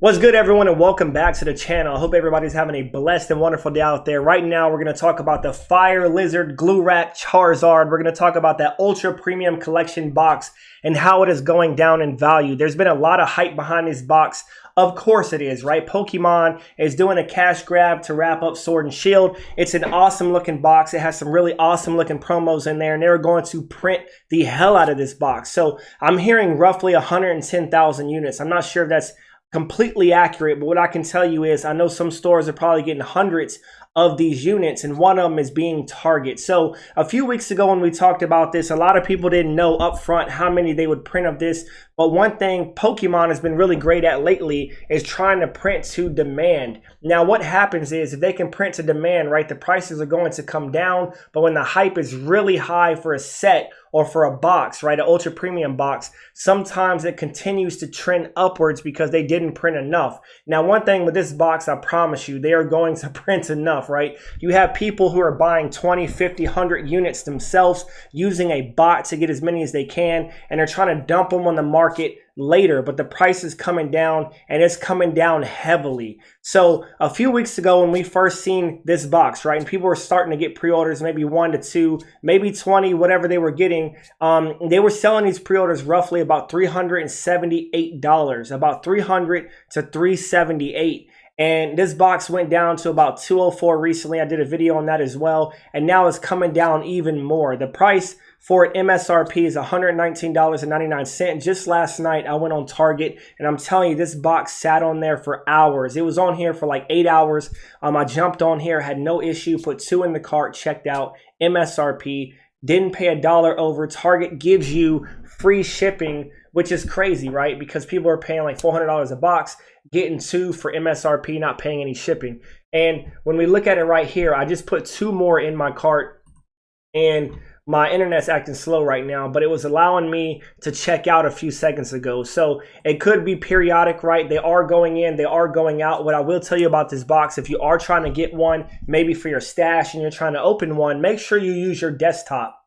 What's good, everyone, and welcome back to the channel. I hope everybody's having a blessed and wonderful day out there. Right now, we're going to talk about the Fire Lizard Glue Rack Charizard. We're going to talk about that Ultra Premium Collection box and how it is going down in value. There's been a lot of hype behind this box. Of course it is, right? Pokemon is doing a cash grab to wrap up Sword and Shield. It's an awesome looking box. It has some really awesome looking promos in there, and they're going to print the hell out of this box. So I'm hearing roughly 110,000 units. I'm not sure if that's completely accurate, but what I can tell you is I know some stores are probably getting hundreds of these units, and one of them is being Target. So a few weeks ago when we talked about this, a lot of people didn't know up front how many they would print of this. But one thing Pokemon has been really great at lately is trying to print to demand. Now what happens is if they can print to demand, right, the prices are going to come down. But when the hype is really high for a set or for a box, right, an ultra premium box, sometimes it continues to trend upwards because they didn't print enough. Now one thing with this box, I promise you, they are going to print enough, right? You have people who are buying 20, 50, 100 units themselves using a bot to get as many as they can, and they're trying to dump them on the market later, but the price is coming down, and it's coming down heavily. So a few weeks ago when we first seen this box, right, and people were starting to get pre-orders, maybe 1 to 2, maybe 20, whatever they were getting, they were selling these pre-orders roughly about $378, about $300 to $378. And this box went down to about $204 recently. I did a video on that as well. And now it's coming down even more. The price for an MSRP is $119.99. Just last night, I went on Target, and I'm telling you, this box sat on there for hours. It was on here for like 8 hours. I jumped on here, had no issue, put 2 in the cart, checked out, MSRP, didn't pay $1 over. Target gives you free shipping, which is crazy, right? Because people are paying like $400 a box, getting 2 for MSRP, not paying any shipping. And when we look at it right here, I just put 2 more in my cart, and my internet's acting slow right now, but it was allowing me to check out a few seconds ago. So it could be periodic, right? They are going in, they are going out. What I will tell you about this box, if you are trying to get one, maybe for your stash and you're trying to open one, make sure you use your desktop.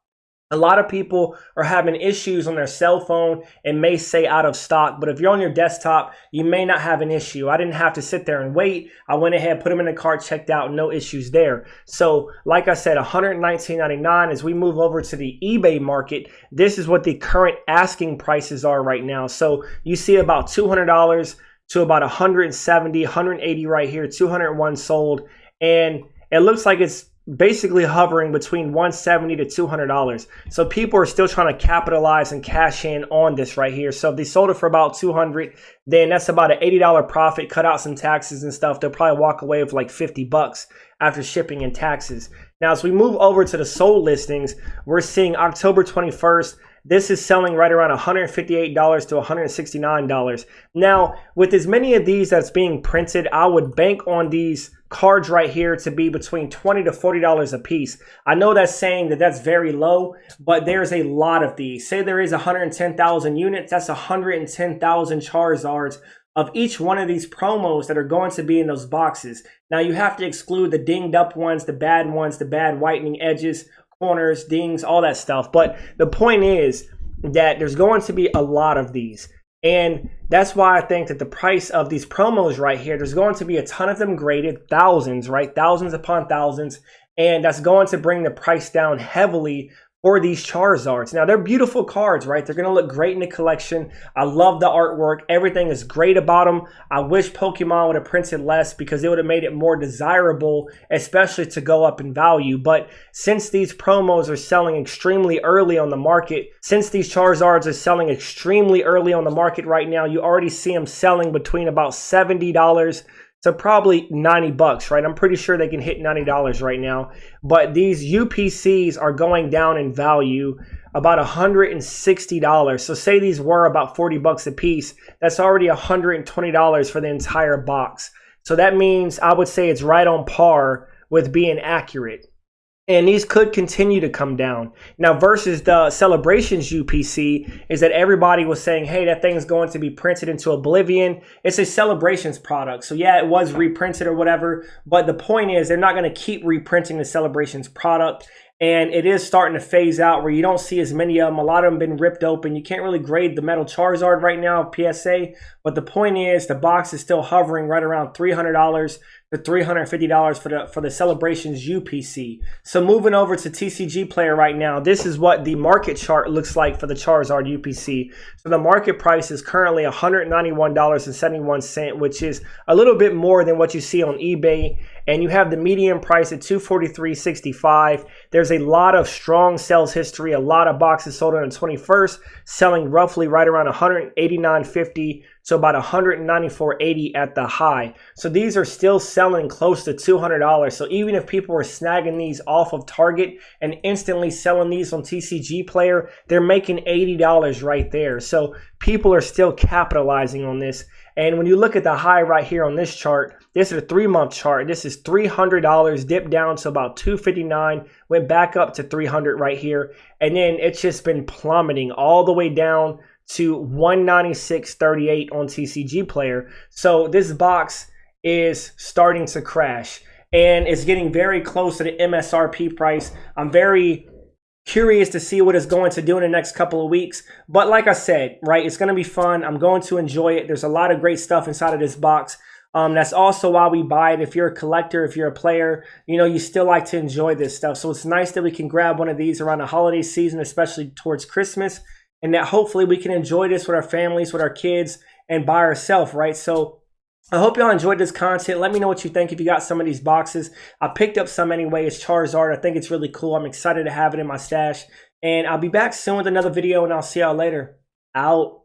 A lot of people are having issues on their cell phone and may say out of stock, but if you're on your desktop, you may not have an issue. I didn't have to sit there and wait. I went ahead, put them in the cart, checked out, no issues there. So like I said, $119.99. As we move over to the eBay market, this is what the current asking prices are right now. So you see about $200 to about $170, $180 right here, 201 sold, and it looks like it's basically hovering between $170 to $200. So people are still trying to capitalize and cash in on this right here. So if they sold it for about $200, then that's about an $80 profit, cut out some taxes and stuff. They'll probably walk away with like $50 after shipping and taxes. Now, as we move over to the sold listings, we're seeing October 21st. This is selling right around $158 to $169. Now, with as many of these that's being printed, I would bank on these cards right here to be between $20 to $40 a piece. I know that's saying that that's very low, but there's a lot of these. Say there is 110,000 units, that's 110,000 Charizards of each one of these promos that are going to be in those boxes. Now, you have to exclude the dinged up ones, the bad whitening edges, corners, dings, all that stuff. But the point is that there's going to be a lot of these. And that's why I think that the price of these promos right here, there's going to be a ton of them graded, thousands, right? Thousands upon thousands. And that's going to bring the price down heavily for these Charizards. Now, they're beautiful cards, right? They're going to look great in the collection. I love the artwork. Everything is great about them. I wish Pokemon would have printed less because it would have made it more desirable, especially to go up in value. But since these promos are selling extremely early on the market, since these Charizards are selling extremely early on the market right now, you already see them selling between about $70 to probably $90, right? I'm pretty sure they can hit $90 right now. But these UPCs are going down in value about $160. So say these were about $40 a piece. That's already $120 for the entire box. So that means I would say it's right on par with being accurate. And these could continue to come down. Now, versus the Celebrations UPC is that everybody was saying, hey, that thing's going to be printed into oblivion. It's a Celebrations product. So yeah, it was reprinted or whatever. But the point is they're not going to keep reprinting the Celebrations product. and it is starting to phase out where you don't see as many of them. A lot of them been ripped open. You can't really grade the metal Charizard right now, PSA, but the point is the box is still hovering right around $300 to $350 for the Celebrations UPC. So moving over to TCG Player right now, this is what the market chart looks like for the Charizard UPC. So the market price is currently $191.71, which is a little bit more than what you see on eBay. And you have the median price at $243.65. There's a lot of strong sales history. A lot of boxes sold on the 21st, selling roughly right around $189.50 to about $194.80 at the high. So these are still selling close to $200. So even if people were snagging these off of Target and instantly selling these on TCG Player, they're making $80 right there. So people are still capitalizing on this. And when you look at the high right here on this chart, this is a 3-month chart. This is $300, dipped down to about $259, went back up to $300 right here. And then it's just been plummeting all the way down to $196.38 on TCG Player. So this box is starting to crash and it's getting very close to the MSRP price. I'm very curious to see what it's going to do in the next couple of weeks. But like I said, right, it's going to be fun. I'm going to enjoy it. There's a lot of great stuff inside of this box. That's also why we buy it. If you're a collector, if you're a player, you know, you still like to enjoy this stuff. So it's nice that we can grab one of these around the holiday season, especially towards Christmas, and that hopefully we can enjoy this with our families, with our kids, and by ourselves, right? So I hope y'all enjoyed this content. Let me know what you think if you got some of these boxes. I picked up some anyway. It's Charizard. I think it's really cool. I'm excited to have it in my stash. And I'll be back soon with another video, and I'll see y'all later. Out.